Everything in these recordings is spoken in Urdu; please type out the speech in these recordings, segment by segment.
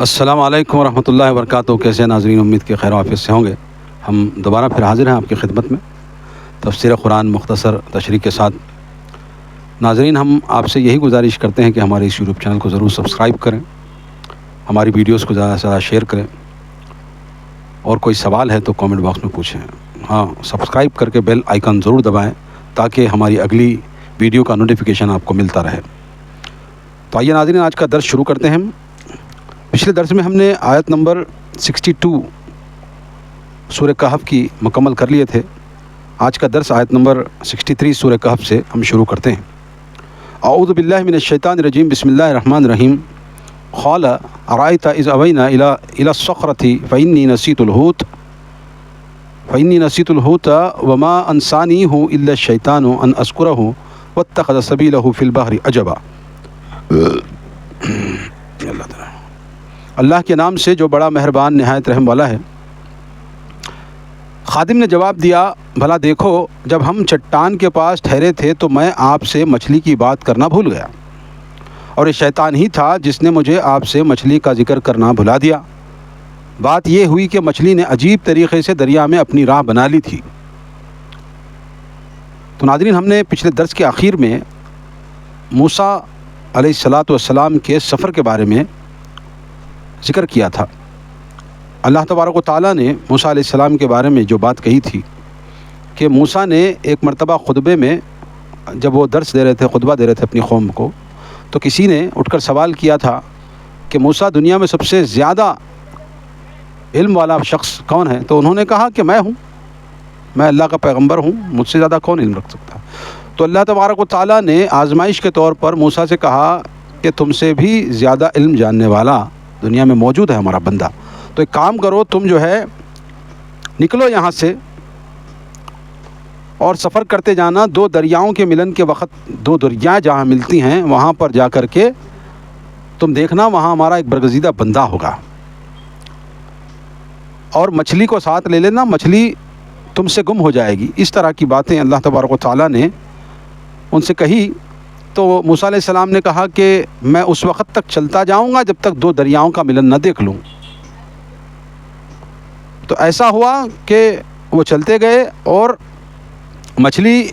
السلام علیکم ورحمۃ اللہ وبرکاتہ۔ کیسے ناظرین، امید کے خیر و عافیت سے ہوں گے۔ ہم دوبارہ پھر حاضر ہیں آپ کی خدمت میں تفسیر قرآن مختصر تشریح کے ساتھ۔ ناظرین، ہم آپ سے یہی گزارش کرتے ہیں کہ ہمارے اس یوٹیوب چینل کو ضرور سبسکرائب کریں، ہماری ویڈیوز کو زیادہ سے زیادہ شیئر کریں، اور کوئی سوال ہے تو کامنٹ باکس میں پوچھیں۔ ہاں، سبسکرائب کر کے بیل آئیکن ضرور دبائیں تاکہ ہماری اگلی ویڈیو کا نوٹیفیکیشن آپ کو ملتا رہے۔ تو آئیے ناظرین، آج کا درس شروع کرتے ہیں۔ پچھلے درس میں ہم نے آیت نمبر 62 سورہ کہف کی مکمل کر لیے تھے۔ آج کا درس آیت نمبر 63 سورہ کہف سے ہم شروع کرتے ہیں۔ اعوذ باللہ من الشیطان الرجیم، بسم اللہ الرحمن الرحیم۔ قال ارأیت اذ اوینا الی الصخرۃ فإنی نسیت الحوت وما انسانیہ الا الشیطان ان اذکرہ واتخذ سبیلہ فی البحر عجبا۔ اللہ کے نام سے جو بڑا مہربان نہایت رحم والا ہے۔ خادم نے جواب دیا، بھلا دیکھو، جب ہم چٹان کے پاس ٹھہرے تھے تو میں آپ سے مچھلی کی بات کرنا بھول گیا، اور یہ شیطان ہی تھا جس نے مجھے آپ سے مچھلی کا ذکر کرنا بھلا دیا۔ بات یہ ہوئی کہ مچھلی نے عجیب طریقے سے دریا میں اپنی راہ بنا لی تھی۔ تو ناظرین، ہم نے پچھلے درس کے آخر میں موسیٰ علیہ السلام کے سفر کے بارے میں ذکر کیا تھا۔ اللہ تبارک و تعالیٰ نے موسیٰ علیہ السلام کے بارے میں جو بات کہی تھی کہ موسیٰ نے ایک مرتبہ خطبے میں، جب وہ درس دے رہے تھے، خطبہ دے رہے تھے اپنی قوم کو، تو کسی نے اٹھ کر سوال کیا تھا کہ موسیٰ، دنیا میں سب سے زیادہ علم والا شخص کون ہے؟ تو انہوں نے کہا کہ میں ہوں، میں اللہ کا پیغمبر ہوں، مجھ سے زیادہ کون علم رکھ سکتا ہے؟ تو اللہ تبارک و تعالیٰ نے آزمائش کے طور پر موسیٰ سے کہا کہ تم سے بھی زیادہ علم جاننے والا دنیا میں موجود ہے ہمارا بندہ، تو ایک کام کرو، تم جو ہے نکلو یہاں سے اور سفر کرتے جانا، دو دریاؤں کے ملن کے وقت، دو دریائیں جہاں ملتی ہیں وہاں پر جا کر کے تم دیکھنا، وہاں ہمارا ایک برگزیدہ بندہ ہوگا، اور مچھلی کو ساتھ لے لینا، مچھلی تم سے گم ہو جائے گی۔ اس طرح کی باتیں اللہ تبارک و تعالیٰ نے ان سے کہی۔ تو موسیٰ علیہ السلام نے کہا کہ میں اس وقت تک چلتا جاؤں گا جب تک دو دریاؤں کا ملن نہ دیکھ لوں۔ تو ایسا ہوا کہ وہ چلتے گئے اور مچھلی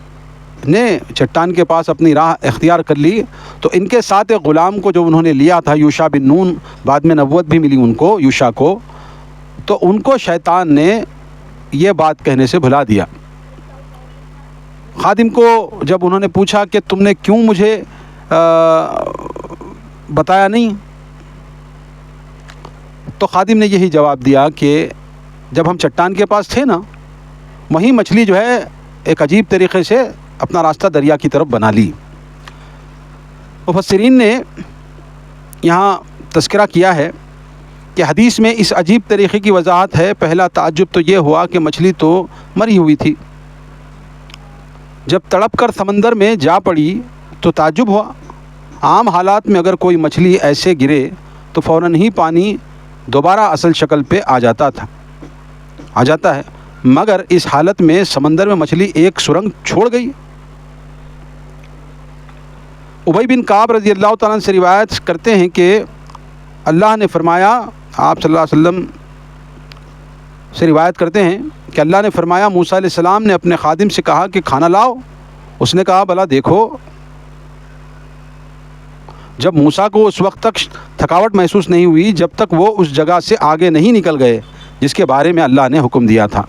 نے چٹان کے پاس اپنی راہ اختیار کر لی۔ تو ان کے ساتھ ایک غلام کو جو انہوں نے لیا تھا، یوشع بن نون، بعد میں نبوت بھی ملی ان کو، یوشع کو، تو ان کو شیطان نے یہ بات کہنے سے بھلا دیا۔ خادم کو جب انہوں نے پوچھا کہ تم نے کیوں مجھے بتایا نہیں، تو خادم نے یہی جواب دیا کہ جب ہم چٹان کے پاس تھے نا، وہیں مچھلی جو ہے ایک عجیب طریقے سے اپنا راستہ دریا کی طرف بنا لی۔ مفسرین نے یہاں تذکرہ کیا ہے کہ حدیث میں اس عجیب طریقے کی وضاحت ہے۔ پہلا تعجب تو یہ ہوا کہ مچھلی تو مری ہوئی تھی، جب تڑپ کر سمندر میں جا پڑی تو تعجب ہوا۔ عام حالات میں اگر کوئی مچھلی ایسے گرے تو فوراً ہی پانی دوبارہ اصل شکل پہ آ جاتا ہے، مگر اس حالت میں سمندر میں مچھلی ایک سرنگ چھوڑ گئی۔ ابی بن کعب رضی اللہ تعالیٰ عنہ سے روایت کرتے ہیں کہ اللہ نے فرمایا، آپ صلی اللہ علیہ وسلم سے روایت کرتے ہیں کہ اللہ نے فرمایا، موسیٰ علیہ السلام نے اپنے خادم سے کہا کہ کھانا لاؤ۔ اس نے کہا، بھلا دیکھو۔ جب موسیٰ کو اس وقت تک تھکاوٹ محسوس نہیں ہوئی جب تک وہ اس جگہ سے آگے نہیں نکل گئے جس کے بارے میں اللہ نے حکم دیا تھا۔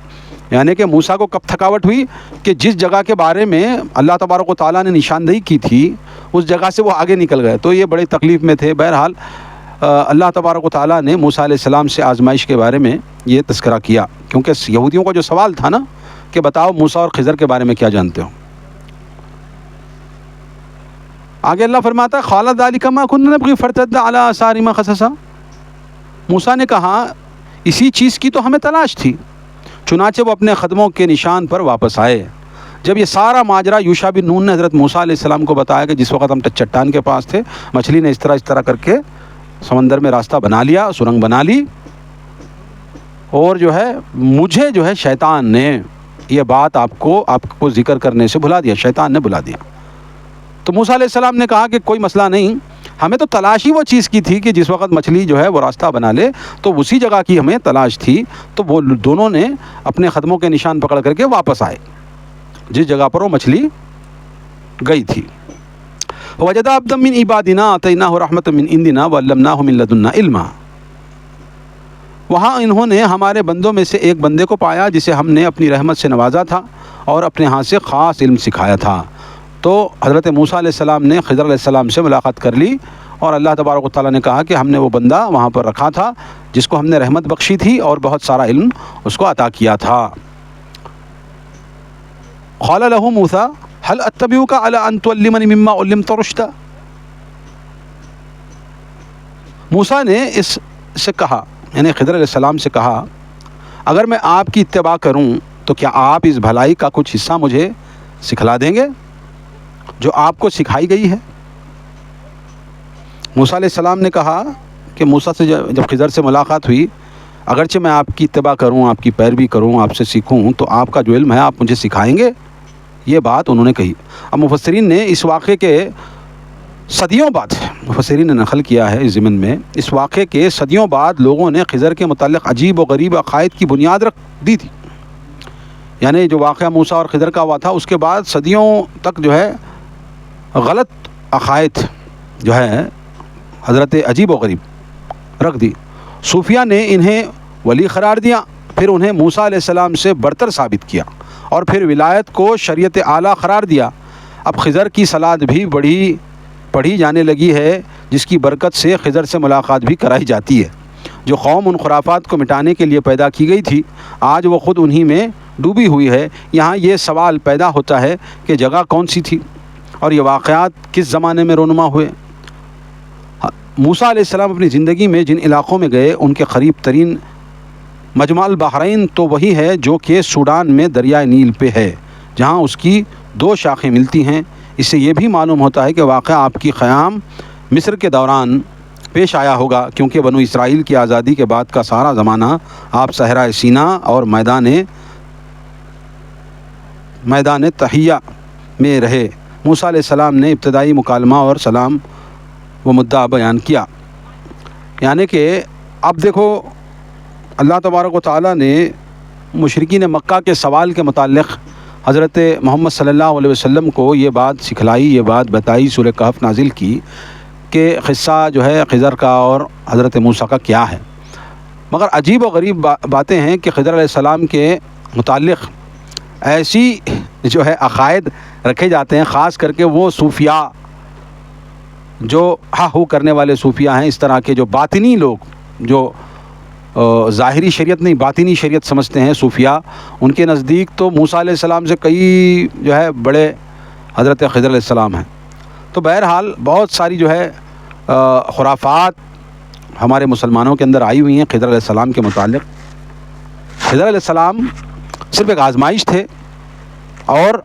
یعنی کہ موسیٰ کو کب تھکاوٹ ہوئی؟ کہ جس جگہ کے بارے میں اللہ تبارک و تعالیٰ نے نشاندہی کی تھی اس جگہ سے وہ آگے نکل گئے، تو یہ بڑے تکلیف میں تھے۔ بہرحال اللہ تبارک و تعالیٰ نے موسیٰ علیہ السلام سے آزمائش کے بارے میں یہ تذکرہ کیا، کیونکہ یہودیوں کا جو سوال تھا نا کہ بتاؤ موسیٰ اور خضر کے بارے میں کیا جانتے ہو۔ آگے اللہ فرماتا ہے، قال ذلک ما كنا نبغي فارتد على آثارهما قصصا۔ موسیٰ نے کہا اسی چیز کی تو ہمیں تلاش تھی، چنانچہ وہ اپنے قدموں کے نشان پر واپس آئے۔ جب یہ سارا ماجرا یوشع بن نون نے حضرت موسیٰ علیہ السلام کو بتایا کہ جس وقت ہم چٹان کے پاس تھے، مچھلی نے اس طرح کر کے سمندر میں راستہ بنا لیا، سرنگ بنا لی، اور جو ہے مجھے جو ہے شیطان نے یہ بات آپ کو ذکر کرنے سے بھلا دیا، شیطان نے بھلا دیا۔ تو موسیٰ علیہ السلام نے کہا کہ کوئی مسئلہ نہیں، ہمیں تو تلاش ہی وہ چیز کی تھی کہ جس وقت مچھلی جو ہے وہ راستہ بنا لے، تو اسی جگہ کی ہمیں تلاش تھی. تو وہ دونوں نے اپنے قدموں کے نشان پکڑ کر کے واپس آئے جس جگہ پر وہ مچھلی گئی تھی. وجد عبدا من عبادنا آتیناہ رحمۃ من عندنا وعلمناہ من لدنا علما. وہاں انہوں نے ہمارے بندوں میں سے ایک بندے کو پایا جسے ہم نے اپنی رحمت سے نوازا تھا اور اپنے ہاتھ سے خاص علم سکھایا تھا. تو حضرت موسیٰ علیہ السلام نے خضر علیہ السلام سے ملاقات کر لی اور اللہ تبارک و تعالیٰ نے کہا کہ ہم نے وہ بندہ وہاں پر رکھا تھا جس کو ہم نے رحمت بخشی تھی اور بہت سارا علم اس کو عطا کیا تھا. قال له موسیٰ هل اتبعك على ان تعلمني مما علمت رشدا. موسیٰ نے اس سے کہا، یعنی خضر علیہ السلام سے کہا، اگر میں آپ کی اتباع کروں تو کیا آپ اس بھلائی کا کچھ حصہ مجھے سکھلا دیں گے جو آپ کو سکھائی گئی ہے. موسیٰ علیہ السلام نے کہا کہ موسیٰ سے جب خضر سے ملاقات ہوئی، اگرچہ میں آپ کی اتباع کروں، آپ کی پیروی کروں، آپ سے سیکھوں، تو آپ کا جو علم ہے آپ مجھے سکھائیں گے. یہ بات انہوں نے کہی. اب مفسرین نے اس واقعے کے صدیوں بعد، مفسرین نے نقل کیا ہے اس ضمن میں، اس واقعے کے صدیوں بعد لوگوں نے خضر کے متعلق عجیب و غریب عقائد کی بنیاد رکھ دی تھی. یعنی جو واقعہ موسیٰ اور خضر کا ہوا تھا اس کے بعد صدیوں تک جو ہے غلط عقائد جو ہے حضرت عجیب و غریب رکھ دی. صوفیہ نے انہیں ولی قرار دیا، پھر انہیں موسیٰ علیہ السلام سے برتر ثابت کیا اور پھر ولایت کو شریعت اعلیٰ قرار دیا. اب خضر کی صلات بھی پڑھی جانے لگی ہے جس کی برکت سے خضر سے ملاقات بھی کرائی جاتی ہے. جو قوم ان خرافات کو مٹانے کے لیے پیدا کی گئی تھی آج وہ خود انہی میں ڈوبی ہوئی ہے. یہاں یہ سوال پیدا ہوتا ہے کہ جگہ کون سی تھی اور یہ واقعات کس زمانے میں رونما ہوئے. موسیٰ علیہ السلام اپنی زندگی میں جن علاقوں میں گئے ان کے قریب ترین مجمع البحرین تو وہی ہے جو کہ سوڈان میں دریائے نیل پہ ہے، جہاں اس کی 2 شاخیں ملتی ہیں. اس سے یہ بھی معلوم ہوتا ہے کہ واقعہ آپ کی قیام مصر کے دوران پیش آیا ہوگا، کیونکہ بنو اسرائیل کی آزادی کے بعد کا سارا زمانہ آپ صحرائے سینا اور میدان تحیہ میں رہے. موسیٰ علیہ السلام نے ابتدائی مکالمہ اور سلام و مدعا بیان کیا. یعنی کہ اب دیکھو اللہ تبارک و تعالیٰ نے مشرکین مکہ کے سوال کے متعلق حضرت محمد صلی اللہ علیہ وسلم کو یہ بات سکھلائی، یہ بات بتائی، سورہ کہف نازل کی کہ قصہ جو ہے خضر کا اور حضرت موسیٰ کا کیا ہے. مگر عجیب و غریب باتیں ہیں کہ خضر علیہ السلام کے متعلق ایسی جو ہے عقائد رکھے جاتے ہیں، خاص کر کے وہ صوفیاء جو ہا ہو کرنے والے صوفیاء ہیں، اس طرح کے جو باطنی لوگ جو ظاہری شریعت نہیں باطنی شریعت سمجھتے ہیں صوفیاء، ان کے نزدیک تو موسیٰ علیہ السلام سے کئی جو ہے بڑے حضرت خضر علیہ السلام ہیں. تو بہرحال بہت ساری جو ہے خرافات ہمارے مسلمانوں کے اندر آئی ہوئی ہیں خضر علیہ السلام کے متعلق. خضر علیہ السلام صرف ایک آزمائش تھے اور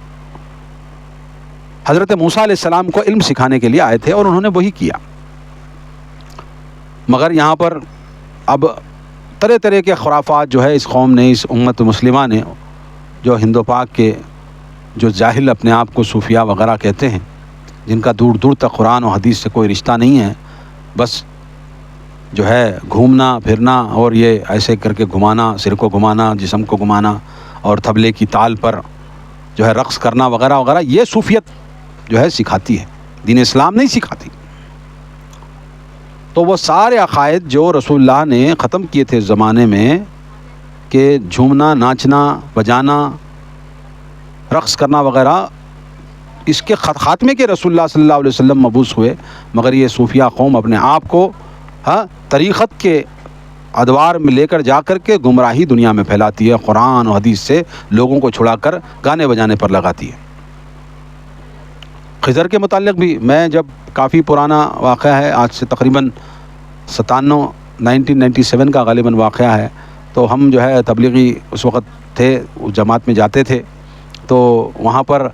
حضرت موسیٰ علیہ السلام کو علم سکھانے کے لیے آئے تھے اور انہوں نے وہی کیا. مگر یہاں پر اب طرح طرح کے خرافات جو ہے اس قوم نے، اس امت مسلمہ نے، جو ہند و پاک کے جو جاہل اپنے آپ کو صوفیاء وغیرہ کہتے ہیں، جن کا دور دور تک قرآن و حدیث سے کوئی رشتہ نہیں ہے، بس جو ہے گھومنا پھرنا اور یہ ایسے کر کے گھمانا، سر کو گھمانا، جسم کو گھمانا اور طبلے کی تال پر جو ہے رقص کرنا وغیرہ وغیرہ، یہ صوفیت جو ہے سکھاتی ہے، دین اسلام نہیں سکھاتی. تو وہ سارے عقائد جو رسول اللہ نے ختم کیے تھے اس زمانے میں کہ جھومنا، ناچنا، بجانا، رقص کرنا وغیرہ، اس کے خاتمے کے رسول اللہ صلی اللہ علیہ وسلم مبعوث ہوئے. مگر یہ صوفیہ قوم اپنے آپ کو طریقت کے ادوار میں لے کر جا کر کے گمراہی دنیا میں پھیلاتی ہے، قرآن و حدیث سے لوگوں کو چھڑا کر گانے بجانے پر لگاتی ہے. خضر کے متعلق بھی میں جب کافی پرانا واقعہ ہے، آج سے تقریباً 1997 کا غالباً واقعہ ہے. تو ہم جو ہے تبلیغی اس وقت تھے، اس جماعت میں جاتے تھے، تو وہاں پر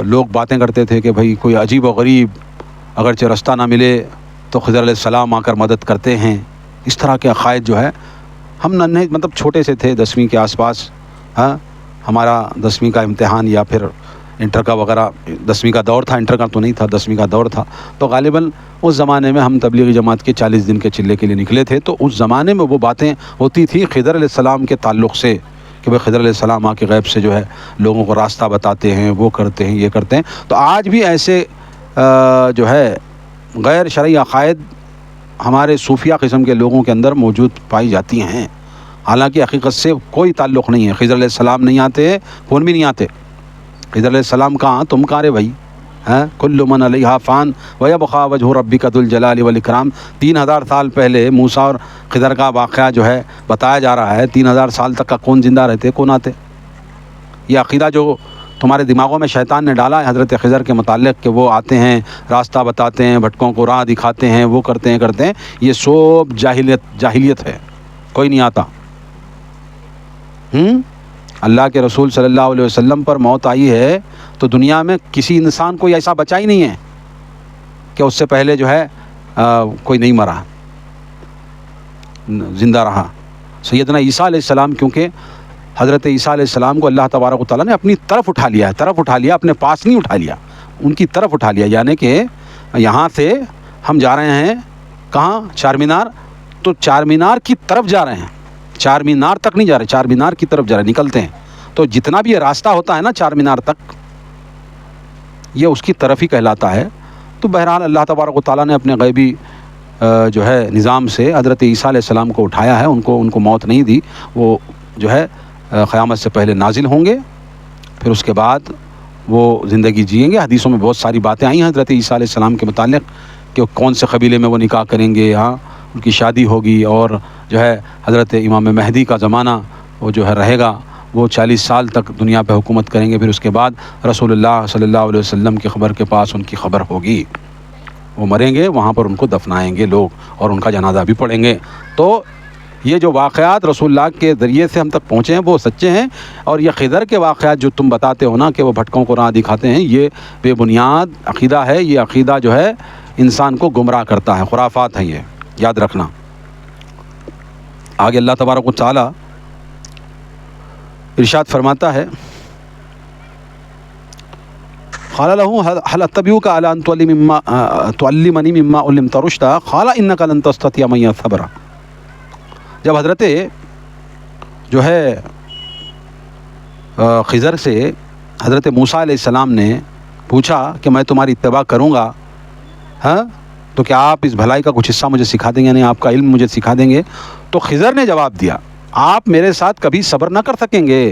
لوگ باتیں کرتے تھے کہ بھائی کوئی عجیب و غریب اگرچہ رستہ نہ ملے تو خضر علیہ السلام آ کر مدد کرتے ہیں. اس طرح کے عقائد جو ہے ہم ننھے مطلب چھوٹے سے تھے، 10ویں کے آس پاس، ہمارا 10ویں کا امتحان یا پھر انٹر کا وغیرہ 10ویں کا دور تھا، انٹر کا تو نہیں تھا، 10ویں کا دور تھا، تو غالباً اس زمانے میں ہم تبلیغی جماعت کے 40 دن کے چلے کے لیے نکلے تھے، تو اس زمانے میں وہ باتیں ہوتی تھی خضر علیہ السلام کے تعلق سے کہ بھئی خضر علیہ السلام آ کے غیب سے جو ہے لوگوں کو راستہ بتاتے ہیں، وہ کرتے ہیں، یہ کرتے ہیں۔ تو آج بھی ایسے جو ہے غیر شرعی عقائد ہمارے صوفیہ قسم کے لوگوں کے اندر موجود پائی جاتی ہیں، حالانکہ حقیقت سے کوئی تعلق نہیں ہے۔ خضر علیہ السلام نہیں آتے، کون بھی نہیں آتے۔ خضر علیہ السلام کہاں، تم کہاں رے بھائی؟ کل من علیہا فان ویبقی وجہ ربک ذو الجلال والاکرام۔ 3000 سال پہلے موسیٰ اور خضر کا واقعہ جو ہے بتایا جا رہا ہے، 3000 سال تک کا کون زندہ رہتے، کون آتے؟ یہ عقیدہ جو تمہارے دماغوں میں شیطان نے ڈالا ہے حضرت خضر کے متعلق کہ وہ آتے ہیں، راستہ بتاتے ہیں، بھٹکوں کو راہ دکھاتے ہیں، وہ کرتے ہیں، یہ سب جاہلیت ہے، کوئی نہیں آتا۔ اللہ کے رسول صلی اللہ علیہ وسلم پر موت آئی ہے تو دنیا میں کسی انسان کو ایسا بچا ہی نہیں ہے کہ اس سے پہلے جو ہے کوئی نہیں مرا، زندہ رہا۔ سیدنا عیسیٰ علیہ السلام، کیونکہ حضرت عیسیٰ علیہ السلام کو اللہ تبارک و تعالیٰ نے اپنی طرف اٹھا لیا، اپنے پاس نہیں اٹھا لیا، ان کی طرف اٹھا لیا، یعنی کہ یہاں سے ہم جا رہے ہیں کہاں؟ چار مینار، تو چار مینار کی طرف جا رہے ہیں، چار مینار تک نہیں جا رہے، چار مینار کی طرف جا رہے ہیں، نکلتے ہیں۔ تو جتنا بھی یہ راستہ ہوتا ہے نا چار مینار تک، یہ اس کی طرف ہی کہلاتا ہے۔ تو بہرحال اللہ تبارک و تعالیٰ نے اپنے غیبی جو ہے نظام سے حضرت عیسیٰ علیہ السلام کو اٹھایا ہے، ان کو موت نہیں دی، وہ جو ہے قیامت سے پہلے نازل ہوں گے، پھر اس کے بعد وہ زندگی جئیں گے۔ حدیثوں میں بہت ساری باتیں آئی ہیں حضرت عیسیٰ علیہ السلام کے متعلق کہ کون سے قبیلے میں وہ نکاح کریں گے، ہاں ان کی شادی ہوگی، اور جو ہے حضرت امام مہدی کا زمانہ وہ جو ہے رہے گا، وہ 40 سال تک دنیا پہ حکومت کریں گے، پھر اس کے بعد رسول اللہ صلی اللہ علیہ وسلم کی خبر کے پاس ان کی خبر ہوگی، وہ مریں گے، وہاں پر ان کو دفنائیں گے لوگ اور ان کا جنازہ بھی پڑھیں گے۔ تو یہ جو واقعات رسول اللہ کے ذریعے سے ہم تک پہنچے ہیں وہ سچے ہیں، اور یہ خضر کے واقعات جو تم بتاتے ہو نا کہ وہ بھٹکوں کو راہ دکھاتے ہیں، یہ بے بنیاد عقیدہ ہے، یہ عقیدہ جو ہے انسان کو گمراہ کرتا ہے، خرافات ہیں، یہ یاد رکھنا۔ آگے اللہ تبارک و تعالی ارشاد فرماتا ہے، قال له هل اتبعك على ان تعلمني مما علمت رشدا قال انك لن تستطيع معي صبرا۔ جب حضرت جو ہے خضر سے حضرت موسیٰ علیہ السلام نے پوچھا کہ میں تمہاری اتباع کروں گا، ہاں تو کیا آپ اس بھلائی کا کچھ حصہ مجھے سکھا دیں گے، یعنی آپ کا علم مجھے سکھا دیں گے؟ تو خضر نے جواب دیا، آپ میرے ساتھ کبھی صبر نہ کر سکیں گے۔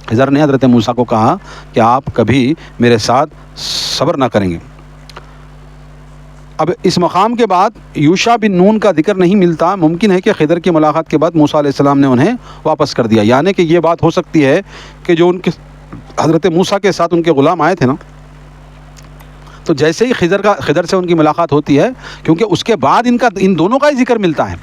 خضر نے حضرت موسیٰ کو کہا کہ آپ کبھی میرے ساتھ صبر نہ کریں گے۔ اب اس مقام کے بعد یوشع بن نون کا ذکر نہیں ملتا، ممکن ہے کہ خضر کی ملاقات کے بعد موسیٰ علیہ السلام نے انہیں واپس کر دیا، یعنی کہ یہ بات ہو سکتی ہے کہ جو ان کے حضرت موسیٰ کے ساتھ ان کے غلام آئے تھے نا، تو جیسے ہی خضر سے ان کی ملاقات ہوتی ہے، کیونکہ اس کے بعد ان دونوں کا ہی ذکر ملتا ہے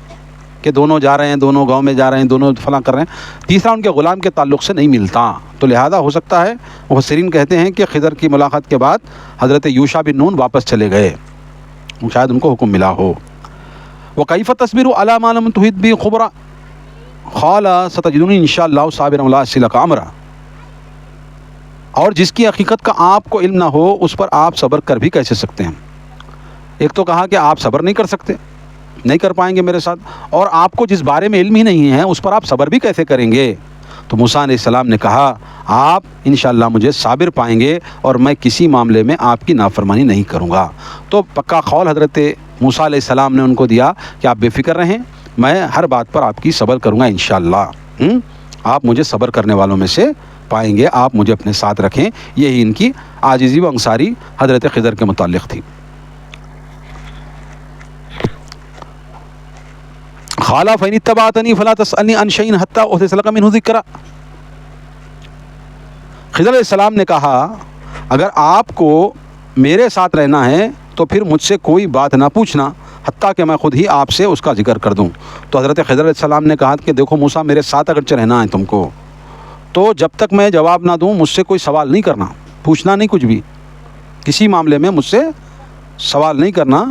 کہ دونوں جا رہے ہیں، دونوں گاؤں میں جا رہے ہیں، دونوں فلاں کر رہے ہیں، تیسرا ان کے غلام کے تعلق سے نہیں ملتا، تو لہذا ہو سکتا ہے مفسرین کہتے ہیں کہ خضر کی ملاقات کے بعد حضرت یوشع بن نون واپس چلے گئے، شاید ان کو حکم ملا ہو۔ وَكَيْفَ تَصْبِرُ عَلَىٰ مَا لَمْ تُحِطْ بِهِ خُبْرًا قَالَ سَتَجِدُنِي إِن شَاء اللَّهُ صَابِرًا وَلَا أَعْصِي لَكَ أَمْرًا۔ اور جس کی حقیقت کا آپ کو علم نہ ہو اس پر آپ صبر کر بھی کیسے سکتے ہیں؟ ایک تو کہا کہ آپ صبر نہیں کر سکتے، نہیں کر پائیں گے میرے ساتھ، اور آپ کو جس بارے میں علم ہی نہیں ہے اس پر آپ صبر بھی کیسے کریں گے؟ تو موسیٰ علیہ السلام نے کہا آپ انشاءاللہ مجھے صابر پائیں گے اور میں کسی معاملے میں آپ کی نافرمانی نہیں کروں گا۔ تو پکا قول حضرت موسیٰ علیہ السلام نے ان کو دیا کہ آپ بے فکر رہیں، میں ہر بات پر آپ کی صبر کروں گا انشاءاللہ، آپ مجھے صبر کرنے والوں میں سے پائیں گے، آپ مجھے اپنے ساتھ رکھیں۔ یہی ان کی عاجزی و انکساری حضرت خضر کے متعلق تھی۔ قال فإن اتبعتني فلا تسألني عن شيء حتى أحدث لك منه ذكرا۔ خضر علیہ السلام نے کہا اگر آپ کو میرے ساتھ رہنا ہے تو پھر مجھ سے کوئی بات نہ پوچھنا حتیٰ کہ میں خود ہی آپ سے اس کا ذکر کر دوں۔ تو حضرت خضر علیہ السلام نے کہا کہ دیکھو موسیٰ، میرے ساتھ اگرچہ رہنا ہے تم کو، تو جب تک میں جواب نہ دوں مجھ سے کوئی سوال نہیں کرنا، پوچھنا نہیں کچھ بھی، کسی معاملے میں مجھ سے سوال نہیں کرنا،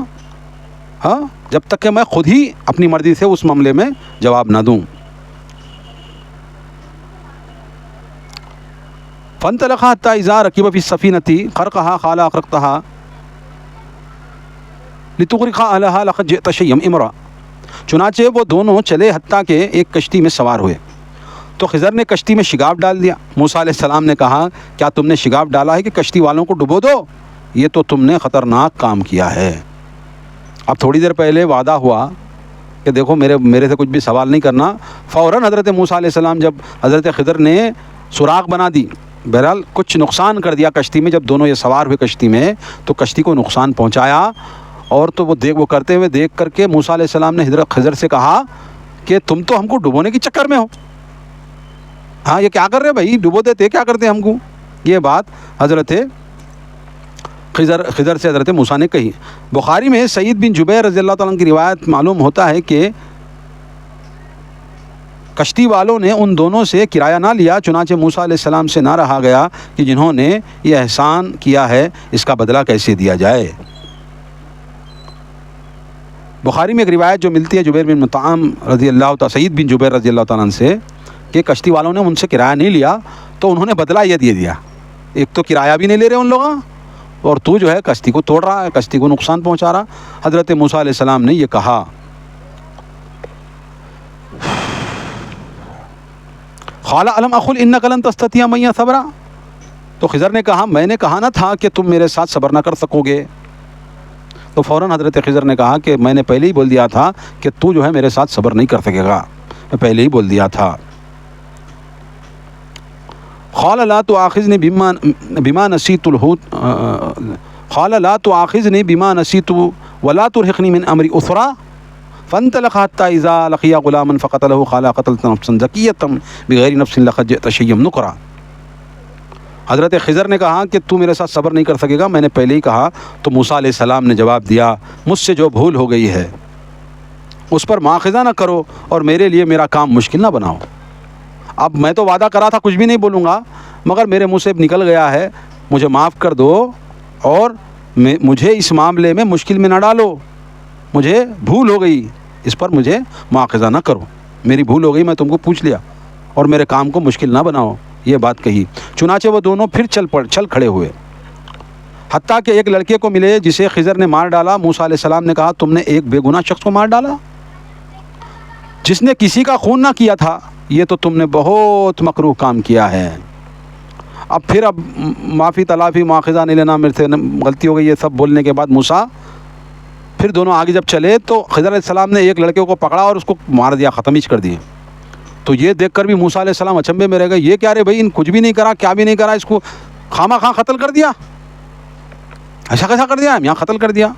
ہاں جب تک کہ میں خود ہی اپنی مرضی سے اس معاملے میں جواب نہ دوں۔ فانطلقا حتی اذا رکب فی السفینۃ غرقها قال اغرقتها لتغرق اهلها لقد جئت شیئا امرا۔ چنانچہ وہ دونوں چلے حتیٰ کہ ایک کشتی میں سوار ہوئے تو خضر نے کشتی میں شگاف ڈال دیا۔ موسیٰ علیہ السلام نے کہا کیا تم نے شگاف ڈالا ہے کہ کشتی والوں کو ڈبو دو؟ یہ تو تم نے خطرناک کام کیا ہے۔ اب تھوڑی دیر پہلے وعدہ ہوا کہ دیکھو میرے سے کچھ بھی سوال نہیں کرنا، فوراً حضرت موسیٰ علیہ السلام جب حضرت خضر نے سوراخ بنا دی، بہرحال کچھ نقصان کر دیا کشتی میں، جب دونوں یہ سوار ہوئے کشتی میں تو کشتی کو نقصان پہنچایا، اور تو وہ کرتے ہوئے دیکھ کر کے موسیٰ علیہ السلام نے حضرت خضر سے کہا کہ تم تو ہم کو ڈبونے کے چکر میں ہو، ہاں یہ کیا کر رہے بھائی، ڈبو دیتے کیا کرتے ہم کو؟ یہ بات حضرت خضر سے حضرت موسیٰ نے کہی۔ بخاری میں سعید بن جبیر رضی اللہ تعالیٰ عنہ کی روایت معلوم ہوتا ہے کہ کشتی والوں نے ان دونوں سے کرایہ نہ لیا، چنانچہ موسیٰ علیہ السلام سے نہ رہا گیا کہ جنہوں نے یہ احسان کیا ہے اس کا بدلہ کیسے دیا جائے۔ بخاری میں ایک روایت جو ملتی ہے جبیر بن مطعم رضی اللہ تعالیٰ سعید بن جبیر رضی اللہ تعالیٰ عنہ سے کہ کشتی والوں نے ان سے کرایہ نہیں لیا تو انہوں نے بدلہ یہ دے دیا، ایک تو کرایہ بھی نہیں لے رہے ان لوگ، اور تو جو ہے کشتی کو توڑ رہا ہے، کشتی کو نقصان پہنچا رہا۔ حضرت موسیٰ علیہ السلام نے یہ کہا، قال الم اقل انک لن تستطیع معی صبرا، تو خضر نے کہا میں نے کہا نہ تھا کہ تم میرے ساتھ صبر نہ کر سکو گے؟ تو فوراً حضرت خضر نے کہا کہ میں نے پہلے ہی بول دیا تھا کہ تو جو ہے میرے ساتھ صبر نہیں کر سکے گا، میں پہلے ہی بول دیا تھا۔ قال لا تؤاخذنی بما نسیت نسیت ولا ترهقنی من امری اسرا فانطلق حتى اذا لقي غلاما فقتله قال قتلت نفسا زکیۃ بغیر نفس لقد جئت شیئا نکرا۔ حضرت خضر نے کہا کہ تو میرے ساتھ صبر نہیں کر سکے گا، میں نے پہلے ہی کہا۔ تو موسیٰ علیہ السلام نے جواب دیا مجھ سے جو بھول ہو گئی ہے اس پر مواخذہ نہ کرو اور میرے لیے میرا کام مشکل نہ بناؤ۔ اب میں تو وعدہ کرا تھا کچھ بھی نہیں بولوں گا، مگر میرے منہ سے نکل گیا ہے، مجھے معاف کر دو اور مجھے اس معاملے میں مشکل میں نہ ڈالو، مجھے بھول ہو گئی، اس پر مجھے مواخذہ نہ کرو، میری بھول ہو گئی، میں تم کو پوچھ لیا، اور میرے کام کو مشکل نہ بناؤ، یہ بات کہی۔ چنانچہ وہ دونوں پھر چل کھڑے ہوئے حتیٰ کہ ایک لڑکے کو ملے جسے خضر نے مار ڈالا۔ موسیٰ علیہ السلام نے کہا تم نے ایک بے گناہ شخص کو مار ڈالا جس نے کسی کا خون نہ کیا تھا، یہ تو تم نے بہت مکروہ کام کیا ہے۔ اب معافی تلافی مواخذہ نہیں لینا، میرے سے غلطی ہو گئی، یہ سب بولنے کے بعد موسیٰ پھر دونوں آگے جب چلے تو خضر علیہ السلام نے ایک لڑکے کو پکڑا اور اس کو مار دیا، ختم ہی کر دیے۔ تو یہ دیکھ کر بھی موسیٰ علیہ السلام اچنبے میں رہ گئے، یہ کیا رے بھائی، ان کچھ بھی نہیں کرا، کیا بھی نہیں کرا، اس کو خواہ قتل کر دیا، ایسا کیسا کر دیا، یہاں قتل کر دیا۔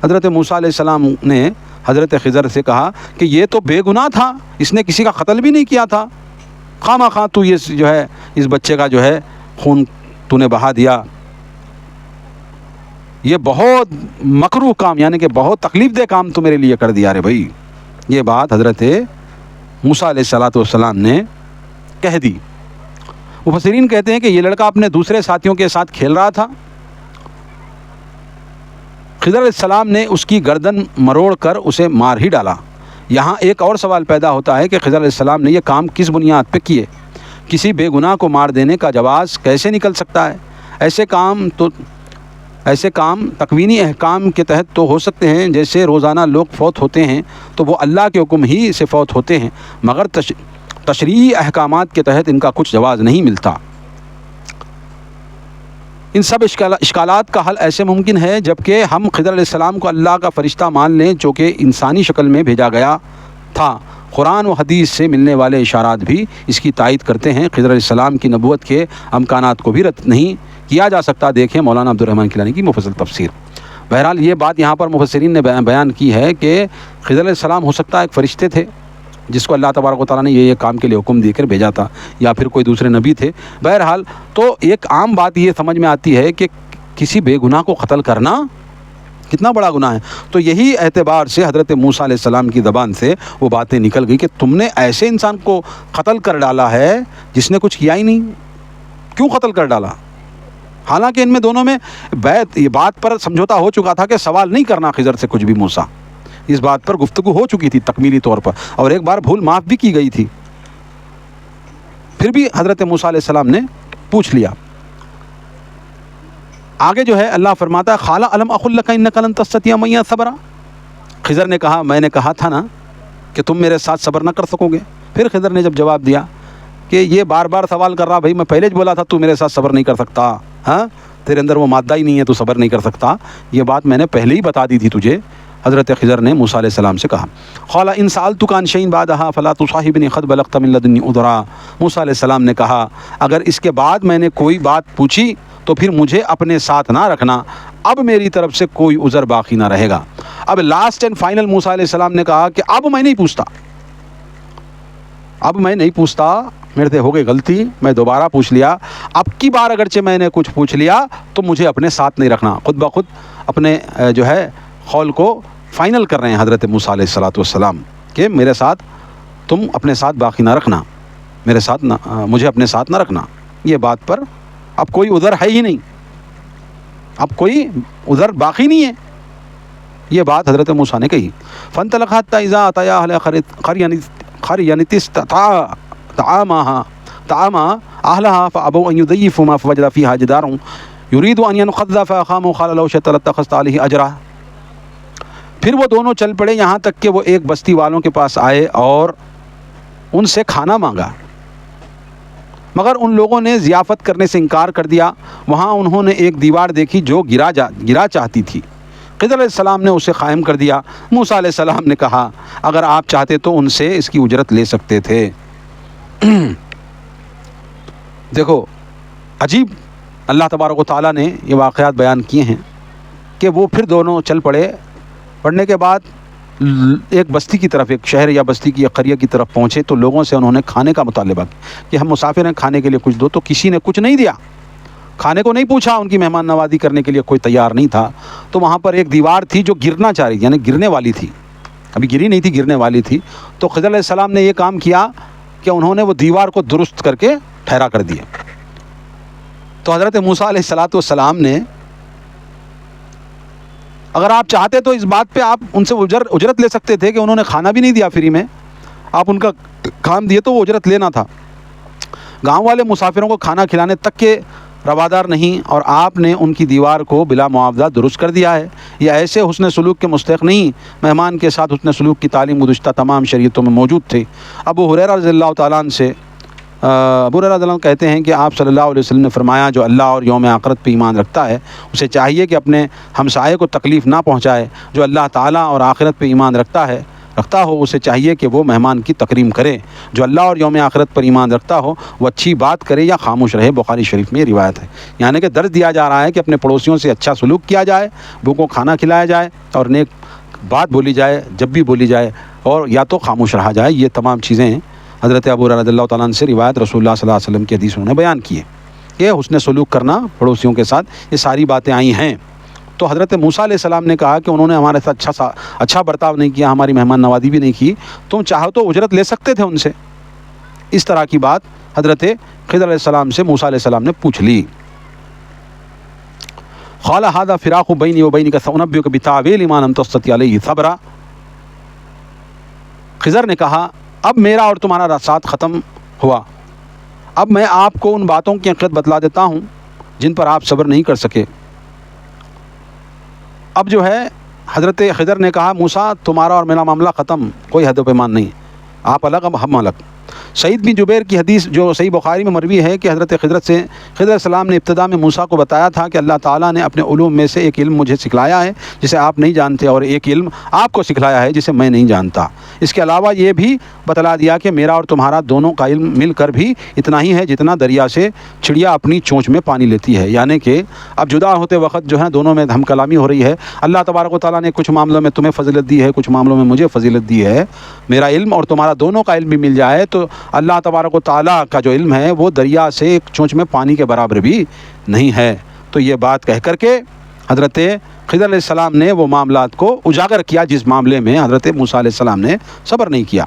حضرت موسیٰ علیہ السلام نے حضرت خضر سے کہا کہ یہ تو بے گناہ تھا، اس نے کسی کا قتل بھی نہیں کیا تھا، خواہ تو یہ جو ہے اس بچے کا جو ہے خون تو نے بہا دیا، یہ بہت مکروہ کام، یعنی کہ بہت تکلیف دہ کام تو میرے لیے کر دیا رے بھائی۔ یہ بات حضرت موسیٰ علیہ السلام نے کہہ دی۔ مفسرین کہتے ہیں کہ یہ لڑکا اپنے دوسرے ساتھیوں کے ساتھ کھیل رہا تھا، خضر علیہ السلام نے اس کی گردن مروڑ کر اسے مار ہی ڈالا۔ یہاں ایک اور سوال پیدا ہوتا ہے کہ خضر علیہ السلام نے یہ کام کس بنیاد پہ کیے؟ کسی بے گناہ کو مار دینے کا جواز کیسے نکل سکتا ہے؟ ایسے کام تکوینی احکام کے تحت تو ہو سکتے ہیں، جیسے روزانہ لوگ فوت ہوتے ہیں تو وہ اللہ کے حکم ہی سے فوت ہوتے ہیں، مگر تشریعی احکامات کے تحت ان کا کچھ جواز نہیں ملتا۔ ان سب اشکالات کا حل ایسے ممکن ہے جبکہ ہم خضر علیہ السلام کو اللہ کا فرشتہ مان لیں جو کہ انسانی شکل میں بھیجا گیا تھا۔ قرآن و حدیث سے ملنے والے اشارات بھی اس کی تائید کرتے ہیں۔ خضر علیہ السلام کی نبوت کے امکانات کو بھی رد نہیں کیا جا سکتا، دیکھیں مولانا عبد الرحمن کیلانی کی مفصل تفسیر۔ بہرحال یہ بات یہاں پر مفسرین نے بیان کی ہے کہ خضر علیہ السلام ہو سکتا ہے ایک فرشتے تھے جس کو اللہ تبارک و تعالیٰ نے یہ کام کے لیے حکم دے کر بھیجا تھا، یا پھر کوئی دوسرے نبی تھے۔ بہرحال تو ایک عام بات یہ سمجھ میں آتی ہے کہ کسی بے گناہ کو قتل کرنا کتنا بڑا گناہ ہے۔ تو یہی اعتبار سے حضرت موسیٰ علیہ السلام کی زبان سے وہ باتیں نکل گئی کہ تم نے ایسے انسان کو قتل کر ڈالا ہے جس نے کچھ کیا ہی نہیں، کیوں قتل کر ڈالا؟ حالانکہ ان میں دونوں میں یہ بات پر سمجھوتا ہو چکا تھا کہ سوال نہیں کرنا خضر سے کچھ بھی، موسیٰ اس بات پر گفتگو ہو چکی تھی تکمیلی طور پر، اور ایک بار بھول معاف بھی کی گئی تھی، پھر بھی حضرت موسیٰ علیہ السلام نے پوچھ لیا۔ آگے جو ہے اللہ فرماتا ہے قال الم اقل لک انک لن تستطیع معی صبرا، خضر نے کہا میں نے کہا تھا نا کہ تم میرے ساتھ صبر نہ کر سکو گے۔ پھر خضر نے جب جواب دیا کہ یہ بار بار سوال کر رہا، بھائی میں پہلے بولا تھا تو میرے ساتھ صبر نہیں کر سکتا، ہاں تیرے اندر وہ مادہ ہی نہیں ہے، تو صبر نہیں کر سکتا، یہ بات میں نے پہلے ہی بتا دی تھی تجھے۔ حضرت خضر نے موسیٰ علیہ السلام سے کہا قال ان سألتک عن شیء بعدها فلا تصاحبنی قد بلغت من لدنی عذرا، موسیٰ علیہ السلام نے کہا اگر اس کے بعد میں نے کوئی بات پوچھی تو پھر مجھے اپنے ساتھ نہ رکھنا، اب میری طرف سے کوئی عذر باقی نہ رہے گا۔ اب لاسٹ اینڈ فائنل موسیٰ علیہ السلام نے کہا کہ اب میں نہیں پوچھتا، اب میں نہیں پوچھتا، میرے سے ہو گئی غلطی، میں دوبارہ پوچھ لیا، اب کی بار اگرچہ میں نے کچھ پوچھ لیا تو مجھے اپنے ساتھ نہیں رکھنا۔ خود بخود اپنے جو ہے قول کو فائنل کر رہے ہیں حضرت موسیٰ علیہ السلام کہ میرے ساتھ تم اپنے ساتھ باقی نہ رکھنا، میرے ساتھ مجھے اپنے ساتھ نہ رکھنا، یہ بات پر اب کوئی عذر ہے ہی نہیں، اب کوئی عذر باقی نہیں ہے، یہ بات حضرت موسیٰ نے کہی۔ فانطلقا حتی اذا اتیا اہل قریۃ طعاما اہلها فابوا ان یضیفوهما فوجدا فیہا جدارا یرید ان ینقض فاقاموا قال لو شئت لاتخذت علیہ اجرا۔ پھر وہ دونوں چل پڑے یہاں تک کہ وہ ایک بستی والوں کے پاس آئے اور ان سے کھانا مانگا، مگر ان لوگوں نے ضیافت کرنے سے انکار کر دیا۔ وہاں انہوں نے ایک دیوار دیکھی جو گرا چاہتی تھی، خضر علیہ السلام نے اسے قائم کر دیا۔ موسیٰ علیہ السلام نے کہا اگر آپ چاہتے تو ان سے اس کی اجرت لے سکتے تھے۔ دیکھو عجیب اللہ تبارک و تعالیٰ نے یہ واقعات بیان کیے ہیں کہ وہ پھر دونوں چل پڑے، پڑھنے کے بعد ایک بستی کی طرف، ایک شہر یا بستی کی یا قریہ کی طرف پہنچے تو لوگوں سے انہوں نے کھانے کا مطالبہ کیا کہ ہم مسافر ہیں، کھانے کے لیے کچھ دو، تو کسی نے کچھ نہیں دیا، کھانے کو نہیں پوچھا، ان کی مہمان نوازی کرنے کے لیے کوئی تیار نہیں تھا۔ تو وہاں پر ایک دیوار تھی جو گرنا چاہ رہی تھی، یعنی گرنے والی تھی، ابھی گری نہیں تھی، گرنے والی تھی۔ تو خضر علیہ السلام نے یہ کام کیا کہ انہوں نے وہ دیوار کو درست کر کے ٹھہرا کر دیا۔ تو حضرت موسیٰ علیہ السلام نے اگر آپ چاہتے تو اس بات پہ آپ ان سے اجرت لے سکتے تھے کہ انہوں نے کھانا بھی نہیں دیا فری میں، آپ ان کا کام دیے تو وہ اجرت لینا تھا۔ گاؤں والے مسافروں کو کھانا کھلانے تک کے روادار نہیں، اور آپ نے ان کی دیوار کو بلا معاوضہ درست کر دیا ہے، یہ ایسے حسن سلوک کے مستحق نہیں۔ مہمان کے ساتھ حسن سلوک کی تعلیم گزشتہ تمام شریعتوں میں موجود تھی۔ ابو ہریرہ رضی اللہ تعالیٰ عنہ سے ابو ہریرہ رضی اللہ عنہ کہتے ہیں کہ آپ صلی اللہ علیہ وسلم نے فرمایا جو اللہ اور یوم آخرت پہ ایمان رکھتا ہے اسے چاہیے کہ اپنے ہمسائے کو تکلیف نہ پہنچائے، جو اللہ تعالیٰ اور آخرت پہ ایمان رکھتا ہو اسے چاہیے کہ وہ مہمان کی تکریم کرے، جو اللہ اور یوم آخرت پر ایمان رکھتا ہو وہ اچھی بات کرے یا خاموش رہے۔ بخاری شریف میں یہ روایت ہے، یعنی کہ درس دیا جا رہا ہے کہ اپنے پڑوسیوں سے اچھا سلوک کیا جائے، بھوکوں کھانا کھلایا جائے اور نیک بات بولی جائے جب بھی بولی جائے، اور یا تو خاموش رہا جائے۔ یہ تمام چیزیں حضرت ابو ہریرہ رضی اللہ تعالیٰ عنہ سے روایت رسول اللہ صلی اللہ علیہ وسلم کی حدیث انہوں نے بیان کی ہے، یہ حسن سلوک کرنا پڑوسیوں کے ساتھ، یہ ساری باتیں آئی ہیں۔ تو حضرت موسیٰ علیہ السلام نے کہا کہ انہوں نے ہمارے ساتھ اچھا برتاؤ نہیں کیا، ہماری مہمان نوازی بھی نہیں کی، تم چاہو تو اجرت لے سکتے تھے ان سے۔ اس طرح کی بات حضرت خضر علیہ السلام سے موسیٰ علیہ السلام نے پوچھ لی۔ قال هذا فراق بینی و بینک سأنبئک بتأویل ما لم تستطع علیہ صبرا، خضر نے کہا اب میرا اور تمہارا ساتھ ختم ہوا، اب میں آپ کو ان باتوں کی حقیقت بتلا دیتا ہوں جن پر آپ صبر نہیں کر سکے۔ اب جو ہے حضرت خضر نے کہا موسیٰ تمہارا اور میرا معاملہ ختم، کوئی حد و پیمان نہیں، آپ الگ اب ہم الگ۔ سعید بن جبیر کی حدیث جو صحیح بخاری میں مروی ہے کہ حضرت خضر علیہ السلام نے ابتدا میں موسیٰ کو بتایا تھا کہ اللہ تعالیٰ نے اپنے علوم میں سے ایک علم مجھے سکھلایا ہے جسے آپ نہیں جانتے، اور ایک علم آپ کو سکھلایا ہے جسے میں نہیں جانتا۔ اس کے علاوہ یہ بھی بتلا دیا کہ میرا اور تمہارا دونوں کا علم مل کر بھی اتنا ہی ہے جتنا دریا سے چڑیا اپنی چونچ میں پانی لیتی ہے، یعنی کہ اب جدا ہوتے وقت جو ہے دونوں میں ہم کلامی ہو رہی ہے۔ اللہ تبارک و تعالیٰ نے کچھ معاملوں میں تمہیں فضیلت دی ہے، کچھ معاملوں میں مجھے فضیلت دی ہے۔ میرا علم اور تمہارا دونوں کا علم بھی مل جائے تو اللہ تبارک و تعالیٰ کا جو علم ہے وہ دریا سے ایک چونچ میں پانی کے برابر بھی نہیں ہے۔ تو یہ بات کہہ کر کے حضرت خضر علیہ السلام نے وہ معاملات کو اجاگر کیا جس معاملے میں حضرت موسیٰ علیہ السلام نے صبر نہیں کیا۔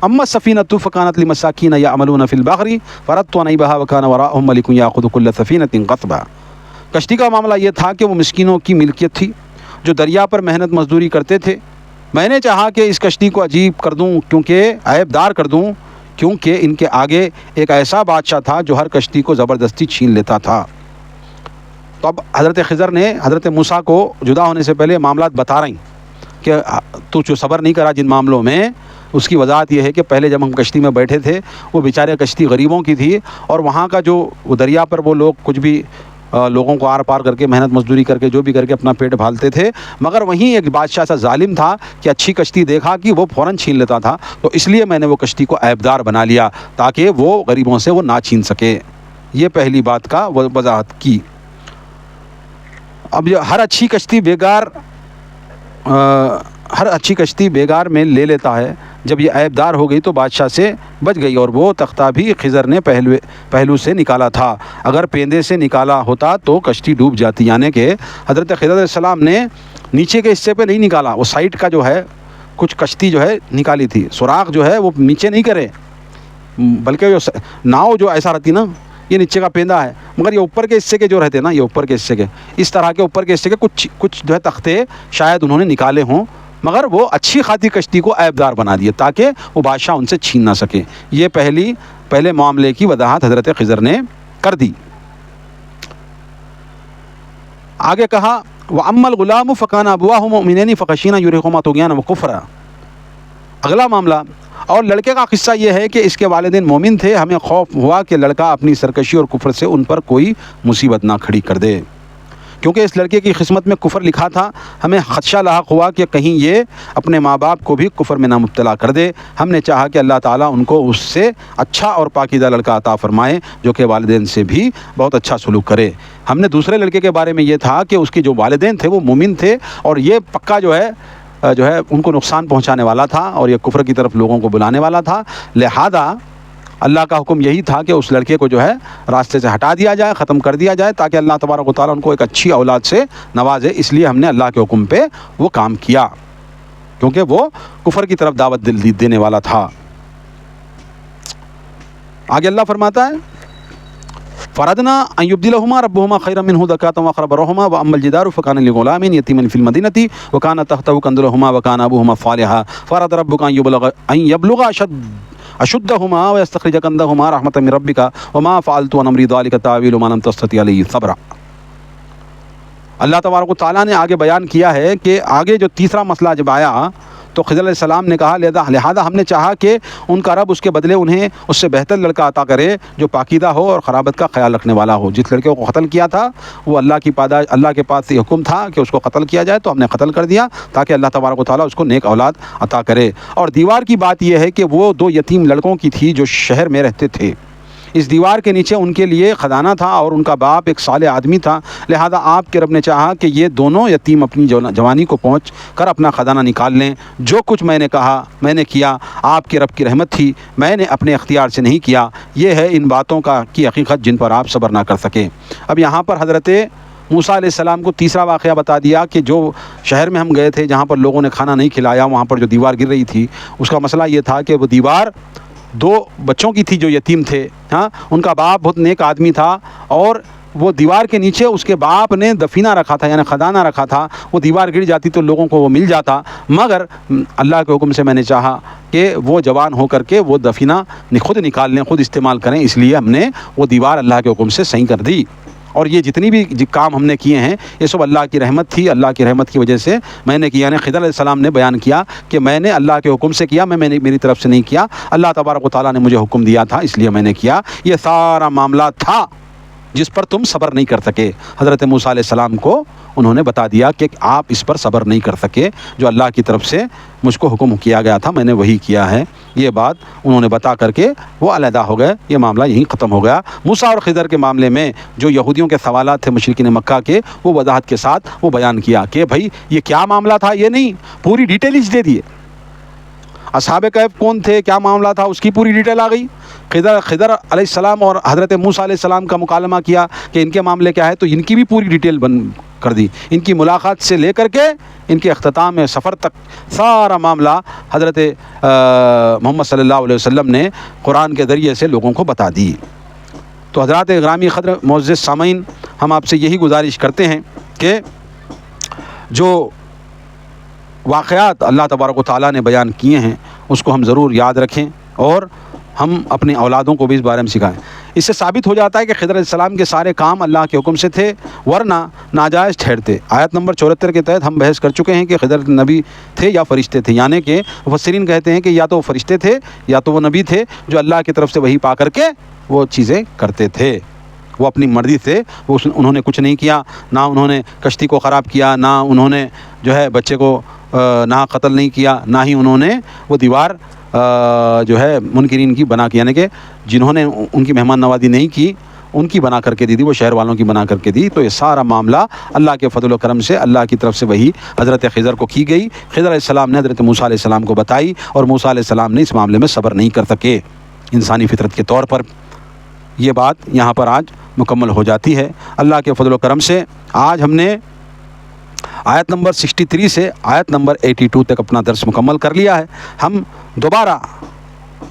اما السفینۃ فکانت لمساکین یعملون فی البحر فردت علیہا وکان وراءہم ملک یاخذ کل سفینۃ غصبا، کشتی کا معاملہ یہ تھا کہ وہ مسکینوں کی ملکیت تھی جو دریا پر محنت مزدوری کرتے تھے۔ میں نے چاہا کہ اس کشتی کو عجیب کر دوں، کیونکہ عیب دار کر دوں، کیونکہ ان کے آگے ایک ایسا بادشاہ تھا جو ہر کشتی کو زبردستی چھین لیتا تھا۔ تو اب حضرت خضر نے حضرت موسیٰ کو جدا ہونے سے پہلے معاملات بتا رہی کہ تو جو صبر نہیں کرا جن معاملوں میں، اس کی وضاحت یہ ہے کہ پہلے جب ہم کشتی میں بیٹھے تھے وہ بیچارے کشتی غریبوں کی تھی، اور وہاں کا جو وہ دریا پر وہ لوگ کچھ بھی لوگوں کو آر پار کر کے محنت مزدوری کر کے جو بھی کر کے اپنا پیٹ بھالتے تھے، مگر وہیں ایک بادشاہ ایسا ظالم تھا کہ اچھی کشتی دیکھا کہ وہ فوراً چھین لیتا تھا، تو اس لیے میں نے وہ کشتی کو عیبدار بنا لیا تاکہ وہ غریبوں سے وہ نہ چھین سکے۔ یہ پہلی بات کا وضاحت کی۔ اب ہر اچھی کشتی بیگار میں لے لیتا ہے، جب یہ عیبدار ہو گئی تو بادشاہ سے بچ گئی، اور وہ تختہ بھی خضر نے پہلو سے نکالا تھا، اگر پیندے سے نکالا ہوتا تو کشتی ڈوب جاتی۔ یعنی کہ حضرت خضر علیہ السلام نے نیچے کے حصے پہ نہیں نکالا، وہ سائٹ کا جو ہے کچھ کشتی جو ہے نکالی تھی، سوراخ جو ہے وہ نیچے نہیں کرے، بلکہ جو ناؤ جو ایسا رہتی نا، یہ نیچے کا پیندا ہے، مگر یہ اوپر کے حصے کے جو رہتے نا، یہ اوپر کے حصے کے اس طرح کے اوپر کے حصے کے کچھ جو ہے تختے شاید انہوں نے نکالے ہوں، مگر وہ اچھی خاطی کشتی کو عیبدار بنا دیے تاکہ وہ بادشاہ ان سے چھین نہ سکے۔ یہ پہلے معاملے کی وضاحت حضرت خضر نے کر دی۔ آگے کہا وَأَمَّا الْغُلَامُ فَكَانَ أَبُوَاهُ مُؤْمِنَيْنِ فَخَشِينَا يُرِيهُمَا طُغْيَانًا وَكُفْرًا۔ اگلا معاملہ، اور لڑکے کا قصہ یہ ہے کہ اس کے والدین مومن تھے، ہمیں خوف ہوا کہ لڑکا اپنی سرکشی اور کفر سے ان پر کوئی مصیبت نہ کھڑی کر دے، کیونکہ اس لڑکے کی قسمت میں کفر لکھا تھا۔ ہمیں خدشہ لاحق ہوا کہ کہیں یہ اپنے ماں باپ کو بھی کفر میں نہ مبتلا کر دے۔ ہم نے چاہا کہ اللہ تعالیٰ ان کو اس سے اچھا اور پاکیزہ لڑکا عطا فرمائے جو کہ والدین سے بھی بہت اچھا سلوک کرے۔ ہم نے دوسرے لڑکے کے بارے میں یہ تھا کہ اس کے جو والدین تھے وہ مومن تھے، اور یہ پکا جو ہے ان کو نقصان پہنچانے والا تھا اور یہ کفر کی طرف لوگوں کو بلانے والا تھا، لہذا اللہ کا حکم یہی تھا کہ اس لڑکے کو جو ہے راستے سے ہٹا دیا جائے، ختم کر دیا جائے، تاکہ اللہ تبارک و تعالیٰ ان کو ایک اچھی اولاد سے نوازے۔ اس لیے ہم نے اللہ کے حکم پہ وہ کام کیا، کیونکہ وہ کفر کی طرف دعوت دینے والا تھا۔ آگے اللہ فرماتا ہے فَرَدْنَا أَن يُبْدِلَهُمَا رَبُّهُمَا خَيْرًا مِنْهُ زَكَاةً وَأَقْرَبَ رُحْمًا وَأَمَّا الْجِدَارُ فَكَانَ لِغُلَامَيْنِ يَتِيمَيْنِ فِي الْمَدِينَةِ وَكَانَ تَحْتَهُ كَنْزٌ لَهُمَا وَكَانَ أَبُوهُمَا صَالِحًا فَأَرَادَ رَبُّكَ أَن يَبْلُغَا أَشُدَّهُمَا وَيَسْتَخْرِجَ كَنْزَهُمَا رَحْمَةً مِنْ رَبِّكَ وَمَا فَعَلْتُ عَنْ أَمْرِي ذَلِكَ تَأْوِيلُ مَا لَمْ تَسْتَطِعْ عَلَيْهِ صَبْرًا۔ اللہ تبارک و تعالیٰ نے آگے بیان کیا ہے کہ آگے جو تیسرا مسئلہ جب آیا تو خضر علیہ السلام نے کہا لہذا ہم نے چاہا کہ ان کا رب اس کے بدلے انہیں اس سے بہتر لڑکا عطا کرے جو پاکیزہ ہو اور خرابت کا خیال رکھنے والا ہو۔ جس لڑکے کو قتل کیا تھا وہ اللہ کے پاس یہ حکم تھا کہ اس کو قتل کیا جائے، تو ہم نے قتل کر دیا تاکہ اللہ تبارک و تعالیٰ اس کو نیک اولاد عطا کرے۔ اور دیوار کی بات یہ ہے کہ وہ 2 یتیم لڑکوں کی تھی جو شہر میں رہتے تھے، اس دیوار کے نیچے ان کے لیے خزانہ تھا اور ان کا باپ ایک صالح آدمی تھا، لہذا آپ کے رب نے چاہا کہ یہ دونوں یتیم اپنی جوانی کو پہنچ کر اپنا خزانہ نکال لیں۔ جو کچھ میں نے کہا میں نے کیا، آپ کے رب کی رحمت تھی، میں نے اپنے اختیار سے نہیں کیا۔ یہ ہے ان باتوں کی حقیقت جن پر آپ صبر نہ کر سکیں۔ اب یہاں پر حضرت موسیٰ علیہ السلام کو تیسرا واقعہ بتا دیا کہ جو شہر میں ہم گئے تھے جہاں پر لوگوں نے کھانا نہیں کھلایا، وہاں پر جو دیوار گر رہی تھی اس کا مسئلہ یہ تھا کہ وہ دیوار 2 بچوں کی تھی جو یتیم تھے، ان کا باپ بہت نیک آدمی تھا، اور وہ دیوار کے نیچے اس کے باپ نے دفینہ رکھا تھا، یعنی خزانہ رکھا تھا۔ وہ دیوار گر جاتی تو لوگوں کو وہ مل جاتا، مگر اللہ کے حکم سے میں نے چاہا کہ وہ جوان ہو کر کے وہ دفینہ خود نکال لیں، خود استعمال کریں، اس لیے ہم نے وہ دیوار اللہ کے حکم سے صحیح کر دی۔ اور یہ جتنی بھی کام ہم نے کیے ہیں یہ سب اللہ کی رحمت تھی، اللہ کی رحمت کی وجہ سے میں نے کیا۔ یعنی خضر علیہ السلام نے بیان کیا کہ میں نے اللہ کے حکم سے کیا، میں نے میری طرف سے نہیں کیا، اللہ تبارک و تعالیٰ نے مجھے حکم دیا تھا اس لیے میں نے کیا۔ یہ سارا معاملہ تھا جس پر تم صبر نہیں کر سکے۔ حضرت موسیٰ علیہ السلام کو انہوں نے بتا دیا کہ آپ اس پر صبر نہیں کر سکے، جو اللہ کی طرف سے مجھ کو حکم کیا گیا تھا میں نے وہی کیا ہے۔ یہ بات انہوں نے بتا کر کے وہ علیحدہ ہو گئے، یہ معاملہ یہیں ختم ہو گیا۔ موسیٰ اور خضر کے معاملے میں جو یہودیوں کے سوالات تھے مشرکین مکہ کے، وہ وضاحت کے ساتھ وہ بیان کیا کہ بھائی یہ کیا معاملہ تھا، یہ نہیں، پوری ڈیٹیلز دے دیے۔ اصحاب کہف کون تھے، کیا معاملہ تھا، اس کی پوری ڈیٹیل آ گئی۔ خضر علیہ السلام اور حضرت موسیٰ علیہ السلام کا مکالمہ کیا کہ ان کے معاملے کیا ہے، تو ان کی بھی پوری ڈیٹیل کر دی۔ ان کی ملاقات سے لے کر کے ان کے اختتام سفر تک سارا معاملہ حضرت محمد صلی اللہ علیہ وسلم نے قرآن کے ذریعے سے لوگوں کو بتا دی۔ تو حضرات گرامی قدر معزز سامعین، ہم آپ سے یہی گزارش کرتے ہیں کہ جو واقعات اللہ تبارک و تعالیٰ نے بیان کیے ہیں اس کو ہم ضرور یاد رکھیں، اور ہم اپنی اولادوں کو بھی اس بارے میں سکھائیں۔ اس سے ثابت ہو جاتا ہے کہ خضر علیہ السلام کے سارے کام اللہ کے حکم سے تھے، ورنہ ناجائز ٹھہرتے۔ آیت نمبر 74 کے تحت ہم بحث کر چکے ہیں کہ خضر نبی تھے یا فرشتے تھے، یعنی کہ مفسرین کہتے ہیں کہ یا تو وہ فرشتے تھے یا تو وہ نبی تھے جو اللہ کی طرف سے وحی پا کر کے وہ چیزیں کرتے تھے۔ وہ اپنی مرضی سے انہوں نے کچھ نہیں کیا، نہ انہوں نے کشتی کو خراب کیا، نہ انہوں نے جو ہے بچے کو نہ قتل نہیں کیا، نہ ہی انہوں نے وہ دیوار جو ہے منکرین کی بنا کے، یعنی کہ جنہوں نے ان کی مہمان نوازی نہیں کی ان کی بنا کر کے دی تھی، وہ شہر والوں کی بنا کر کے دی۔ تو یہ سارا معاملہ اللہ کے فضل و کرم سے اللہ کی طرف سے وہی حضرت خضر کو کی گئی۔ خضر علیہ السلام نے حضرت موسیٰ علیہ السلام کو بتائی، اور موسیٰ علیہ السلام نے اس معاملے میں صبر نہیں کر سکے انسانی فطرت کے طور پر۔ یہ بات یہاں پر آج مکمل ہو جاتی ہے اللہ کے فضل و کرم سے۔ آج ہم نے آیت نمبر 63 سے آیت نمبر 82 تک اپنا درس مکمل کر لیا ہے۔ ہم دوبارہ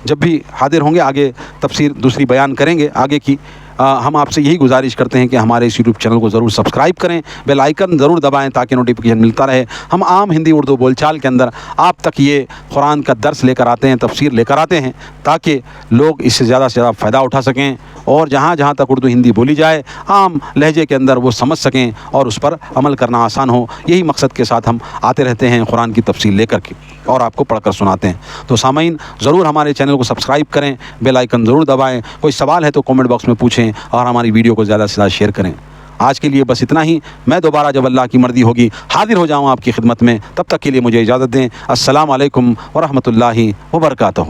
جب بھی حاضر ہوں گے آگے تفسیر دوسری بیان کریں گے آگے کی۔ ہم آپ سے یہی گزارش کرتے ہیں کہ ہمارے اس یوٹیوب چینل کو ضرور سبسکرائب کریں، بیل آئیکن ضرور دبائیں تاکہ نوٹیفیکیشن ملتا رہے۔ ہم عام ہندی اردو بول چال کے اندر آپ تک یہ قرآن کا درس لے کر آتے ہیں، تفسیر لے کر آتے ہیں، تاکہ لوگ اس سے زیادہ فائدہ اٹھا سکیں، اور جہاں جہاں تک اردو ہندی بولی جائے عام لہجے کے اندر وہ سمجھ سکیں اور اس پر عمل کرنا آسان ہو۔ یہی مقصد کے ساتھ ہم آتے رہتے ہیں قرآن کی تفسیر لے کر کے اور آپ کو پڑھ کر سناتے ہیں۔ تو سامعین ضرور ہمارے چینل کو سبسکرائب کریں، بیل آئیکن ضرور دبائیں، کوئی سوال ہے تو کامنٹ باکس میں پوچھیں اور ہماری ویڈیو کو زیادہ سے زیادہ شیئر کریں۔ آج کے لیے بس اتنا ہی، میں دوبارہ جب اللہ کی مرضی ہوگی حاضر ہو جاؤں آپ کی خدمت میں، تب تک کے لیے مجھے اجازت دیں۔ السلام علیکم ورحمۃ اللہ وبرکاتہ۔